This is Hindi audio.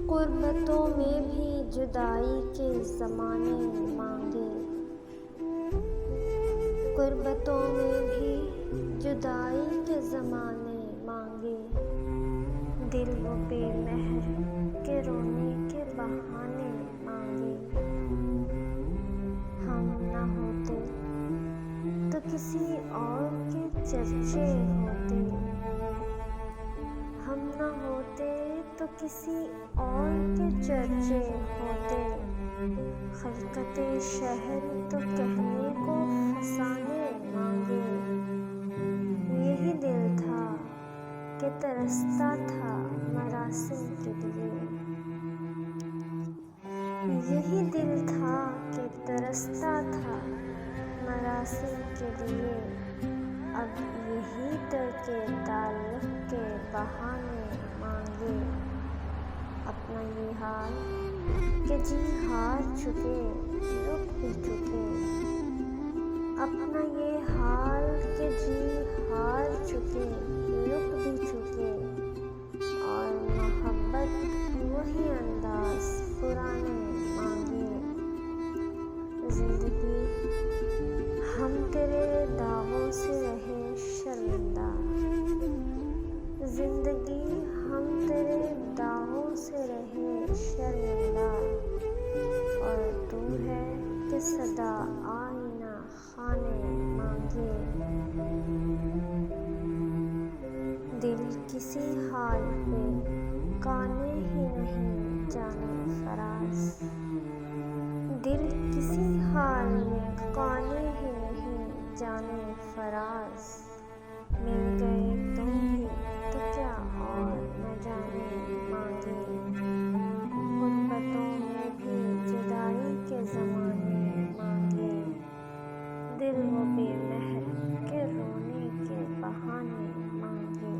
गुर्बतों में भी जुदाई के ज़माने मांगे, गुर्बतों में भी जुदाई के ज़माने मांगे। दिल वो बेमहर के रोने के बहाने मांगे। हम न होते तो किसी और के चर्चे होते, हम न होते तो किसी और के चर्चे होते। खलकते शहर तो कहने को फसाने मांगे। यही दिल था कि तरसता था मरासिम के लिए, यही दिल था कि तरसता था मरासिम के लिए। अब यही दिल के ताल्लुक़ के बहाने मांगे। अपना ये हाल कि जी हार चुके रुक भी चुके, अपना ये हाल कि जी हार चुके रुक भी चुके। और मोहब्बत वही अंदाज पुराने मांगे। जिंदगी हम तेरे दावों से रहे शर्मिंदा, जिंदगी हम तेरे दावों से रहे शर्मिंदा। और तू है कि सदा आईना खाने मांगे। दिल किसी हाल पे काने ही नहीं जाने फराज, दिल किसी हाल में काने ही नहीं जाने फराज। मिल गए तुम भी तो क्या और न जाने मांगे। गुर्बतों में भी जुदाई के ज़माने मांगे। दिल वो बेमहर के रोने के बहाने मांगे।